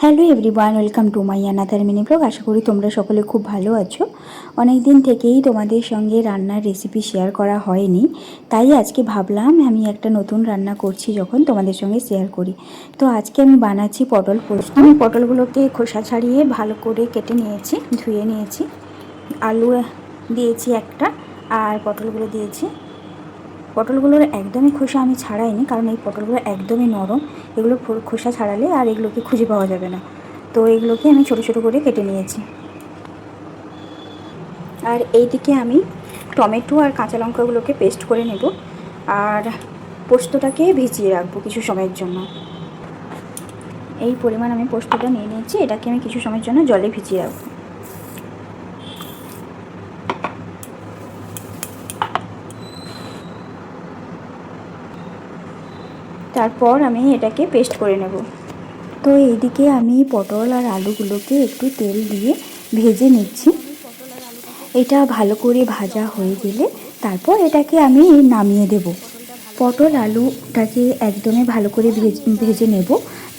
Hello everyone, welcome to my another mini blog. আশা করি তোমরা সকলে খুব ভালো আছো। অনেক দিন থেকেই তোমাদের সঙ্গে রান্নার রেসিপি শেয়ার করা হয়নি, তাই আজকে ভাবলাম আমি একটা নতুন রান্না করছি যখন তোমাদের সঙ্গে শেয়ার করি। তো আজকে আমি বানাচ্ছি পটল পোস্ত। আমি পটলগুলোকে খোসা ছাড়িয়ে ভালো করে কেটে নিয়েছি, ধুয়ে নিয়েছি। আলু দিয়েছি একটা, আর পটলগুলো দিয়েছি। পটলগুলোর একদমই খোসা আমি ছাড়াইনি, কারণ এই পটলগুলো একদমই নরম। এগুলো খোসা ছাড়ালে আর এগুলোকে খুঁজে পাওয়া যাবে না। তো এগুলোকে আমি ছোট ছোট করে কেটে নিয়েছি। আর এইদিকে আমি টমেটো আর কাঁচা লঙ্কাগুলোকে পেস্ট করে নেব, আর পোস্তটাকে ভিজিয়ে রাখবো কিছু সময়ের জন্য। এই পরিমাণ আমি পোস্তটা নিয়ে নিয়েছি, এটাকে আমি কিছু সময়ের জন্য জলে ভিজিয়ে রাখবো। তারপর আমি এটাকে পেস্ট করে নেব। তো এইদিকে আমি পটল আর আলুগুলোকে একটু তেল দিয়ে ভেজে নিচ্ছি। এটা ভালো করে ভাজা হয়ে গেলে তারপর এটাকে আমি নামিয়ে দেব। পটল আলুটাকে একদমই ভালো করে ভেজে নেব,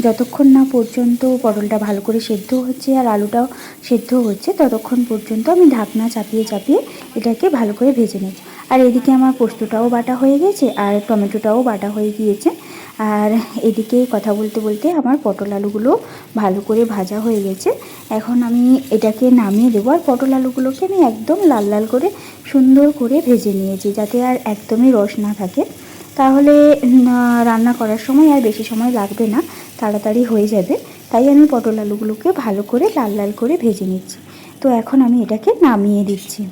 যতক্ষণ না পর্যন্ত পটলটা ভালো করে সেদ্ধ হচ্ছে আর আলুটাও সেদ্ধ হচ্ছে, ততক্ষণ পর্যন্ত আমি ঢাকনা চাপিয়ে চাপিয়ে এটাকে ভালো করে ভেজে নেব। আর এদিকে আমার পোস্তটাও বাটা হয়ে গেছে আর টমেটোটাও বাটা হয়ে গিয়েছে। আর এদিকে কথা বলতে বলতে আমার পটল আলুগুলো ভালো করে ভাজা হয়ে গেছে। এখন আমি এটাকে নামিয়ে দেবো। আর পটল আলুগুলোকে আমি একদম লাল লাল করে সুন্দর করে ভেজে নিয়েছি, যাতে আর একদমই রস না থাকে। তাহলে রান্না করার সময় আর বেশি সময় লাগবে না, তাড়াতাড়ি হয়ে যাবে। তাই আমি পটল আলুগুলোকে ভালো করে লাল লাল করে ভেজে নিচ্ছি। তো এখন আমি এটাকে নামিয়ে দিচ্ছি।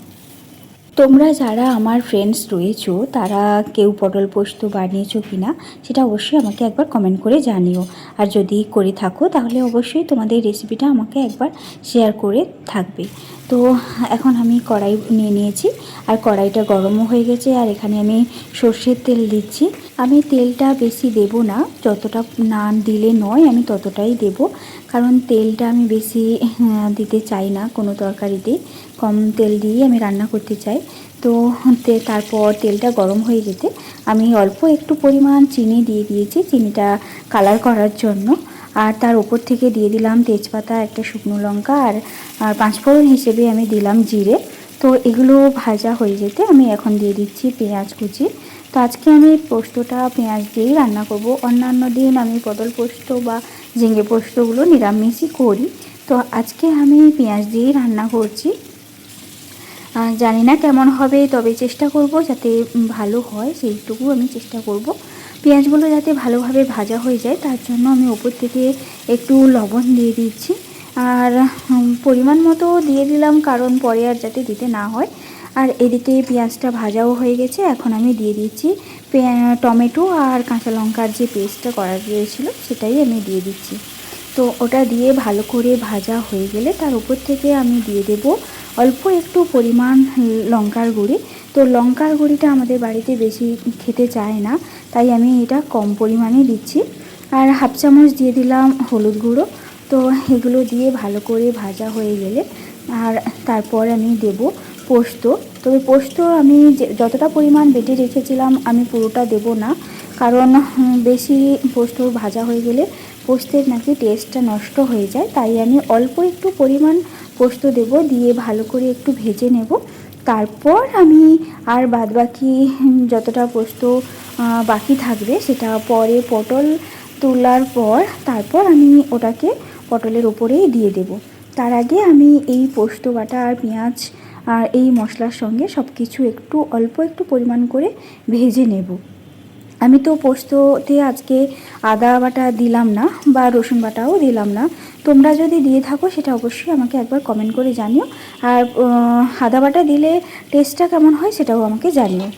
তোমরা যারা আমার ফ্রেন্ডস রয়েছো, তারা কেউ পটল পোস্ত বানিয়েছো কি না সেটা অবশ্যই আমাকে একবার কমেন্ট করে জানিও। আর যদি করে থাকো তাহলে অবশ্যই তোমাদের রেসিপিটা আমাকে একবার শেয়ার করে থাকবে। তো এখন আমি কড়াই নিয়ে নিয়েছি, আর কড়াইটা গরমও হয়ে গেছে। আর এখানে আমি সর্ষের তেল দিচ্ছি। আমি তেলটা বেশি দেব না, যতটা না দিলে নয় আমি ততটাই দেব, কারণ তেলটা আমি বেশি দিতে চাই না কোনো তরকারিতে। কম তেল দিয়ে আমি রান্না করতে চাই। তো তারপর তেলটা গরম হয়ে যেতে আমি অল্প একটু পরিমাণ চিনি দিয়ে দিয়েছি, চিনিটা কালার করার জন্য। আর তার উপর থেকে দিয়ে দিলাম তেজপাতা, একটা শুকনো লঙ্কা, আর পাঁচফোড়ন হিসেবে আমি দিলাম জিরে। তো এগুলো ভাজা হয়ে যেতে আমি এখন দিয়ে দিচ্ছি পেঁয়াজ কুচি। তো আজকে আমি পোস্তটা পেঁয়াজ দিয়েই রান্না করব। অন্যান্য দিন আমি পটল পোস্ত বা ঝিঙে পোস্তগুলো নিরামিষই করি, তো আজকে আমি পেঁয়াজ দিয়েই রান্না করছি। জানি না কেমন হবে, তবে চেষ্টা করব যাতে ভালো হয়, সেইটুকু আমি চেষ্টা করব। পেঁয়াজগুলো যাতে ভালোভাবে ভাজা হয়ে যায় তার জন্য আমি ওপর থেকে একটু লবণ দিয়ে দিচ্ছি। আর পরিমাণ মতো দিয়ে দিলাম, কারণ পরে আর যাতে দিতে না হয়। আর এদিকে পেঁয়াজটা ভাজাও হয়ে গেছে। এখন আমি দিয়ে দিচ্ছি টমেটো আর কাঁচা লঙ্কার যে পেস্টটা করা গিয়েছিল সেটাই আমি দিয়ে দিচ্ছি। তো ওটা দিয়ে ভালো করে ভাজা হয়ে গেলে তার উপর থেকে আমি দিয়ে দেব অল্প একটু পরিমাণ লঙ্কার গুঁড়ি। তো লঙ্কার গুঁড়িটা আমাদের বাড়িতে বেশি খেতে চায় না, তাই আমি এটা কম পরিমাণে দিচ্ছি। আর হাফ চামচ দিয়ে দিলাম হলুদ গুঁড়ো। তো এগুলো দিয়ে ভালো করে ভাজা হয়ে গেলে আর তারপর আমি দেব পোস্ত। তবে পোস্ত আমি যতটা পরিমাণ বেটে রেখেছিলাম আমি পুরোটা দেব না, কারণ বেশি পোস্ত ভাজা হয়ে গেলে পোস্তের নাকি টেস্টটা নষ্ট হয়ে যায়। তাই আমি অল্প একটু পরিমাণ পোস্ত দেব, দিয়ে ভালো করে একটু ভেজে নেব। তারপর আমি আর বাদবাকি যতটা পোস্ত বাকি থাকবে সেটা পরে পটল তোলার পর তারপর আমি ওটাকে পটলের ওপরেই দিয়ে দেব। তার আগে আমি এই পোস্ত বাটা আর পেঁয়াজ আর এই মশলার সঙ্গে সব কিছু একটু অল্প একটু পরিমাণ করে ভেজে নেব। আমি তো পোস্ততে আজকে আদা বাটা দিলাম না বা রসুন বাটাও দিলাম না। তোমরা যদি দিয়ে থাকো সেটা অবশ্যই আমাকে একবার কমেন্ট করে জানিও। আর আদা বাটা দিলে টেস্টটা কেমন হয় সেটাও আমাকে জানিও।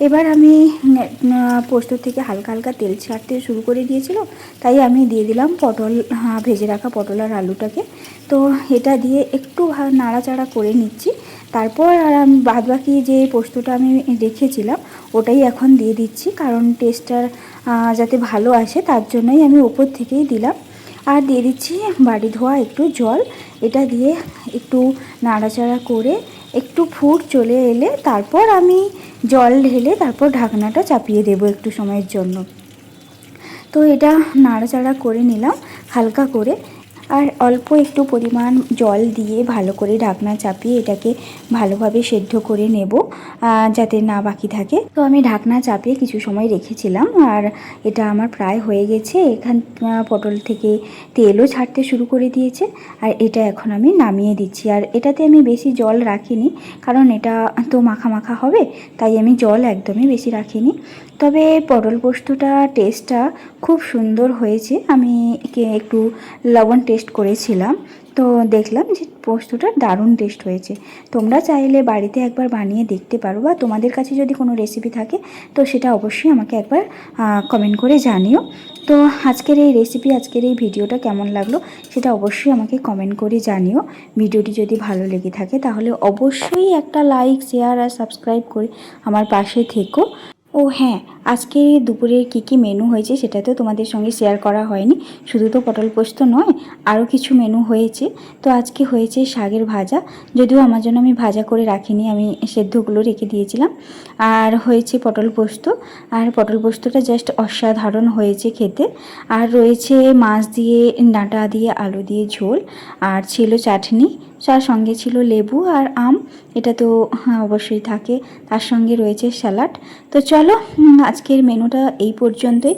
এবার আমি পোস্ত থেকে হালকা হালকা তেল ছাড়তে শুরু করে দিয়েছিল, তাই আমি দিয়ে দিলাম পটল, ভেজে রাখা পটল আর আলুটাকে। তো এটা দিয়ে একটু নাড়াচাড়া করে নিচ্ছি। তারপর আর আমি বাদবাকি যে পোস্তটা আমি রেখেছিলাম ওটাই এখন দিয়ে দিচ্ছি, কারণ টেস্টটা যাতে ভালো আসে তার জন্যই আমি ওপর থেকেই দিলাম। আর দিয়ে দিচ্ছি বাড়ি ধোয়া একটু জল। এটা দিয়ে একটু নাড়াচাড়া করে একটু ফুট চলে এলে তারপর আমি জল ঢেলে তারপর ঢাকনাটা চাপিয়ে দেবো একটু সময়ের জন্য। তো এটা নাড়াচাড়া করে নিলাম হালকা করে। আর অল্প একটু পরিমাণ জল দিয়ে ভালো করে ঢাকনা চাপিয়ে এটাকে ভালোভাবে সেদ্ধ করে নেব, যাতে না বাকি থাকে। তো আমি ঢাকনা চাপিয়ে কিছু সময় রেখেছিলাম, আর এটা আমার প্রায় হয়ে গেছে। এখান পটল থেকে তেলও ছাড়তে শুরু করে দিয়েছে, আর এটা এখন আমি নামিয়ে দিচ্ছি। আর এটাতে আমি বেশি জল রাখিনি, কারণ এটা তো মাখা মাখা হবে, তাই আমি জল একদমই বেশি রাখিনি। তবে পটল পোস্তটা টেস্টটা খুব সুন্দর হয়েছে। আমি একটু লবণ টেস্ট করেছিলাম, তো দেখলাম যে পোস্তটা দারুণ টেস্ট হয়েছে। তোমরা চাইলে বাড়িতে একবার বানিয়ে দেখতে পারো, বা তোমাদের কাছে যদি কোনো রেসিপি থাকে তো সেটা অবশ্যই আমাকে একবার কমেন্ট করে জানিও। তো আজকের এই রেসিপি, আজকের এই ভিডিওটা কেমন লাগলো সেটা অবশ্যই আমাকে কমেন্ট করে জানিও। ভিডিওটি যদি ভালো লেগে থাকে তাহলে অবশ্যই একটা লাইক, শেয়ার আর সাবস্ক্রাইব করে আমার পাশে থেকো। ও হ্যাঁ, আজকে দুপুরের কী মেনু হয়েছে সেটা তো তোমাদের সঙ্গে শেয়ার করা হয়নি। শুধু তো পটল পোস্ত নয়, আরও কিছু মেনু হয়েছে। তো আজকে হয়েছে শাকের ভাজা, যদিও আমার জন্য আমি ভাজা করে রাখিনি, আমি সেদ্ধগুলো রেখে দিয়েছিলাম। আর হয়েছে পটল পোস্ত, আর পটল পোস্তটা জাস্ট অসাধারণ হয়েছে খেতে। আর রয়েছে মাছ দিয়ে, ডাঁটা দিয়ে, আলু দিয়ে ঝোল, আর ছিল চাটনি, তার সঙ্গে ছিল লেবু আর আম, এটা তো হ্যাঁ অবশ্যই থাকে। তার সঙ্গে রয়েছে স্যালাড। তো চলো, আজকের মেনুটা এই পর্যন্তই।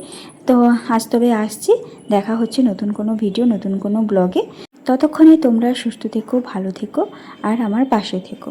তো আজ তবে আসছি, দেখা হচ্ছে নতুন কোনো ভিডিও, নতুন কোনো ব্লগে। ততক্ষণে তোমরা সুস্থ থেকো, ভালো থেকো আর আমার পাশে থেকো।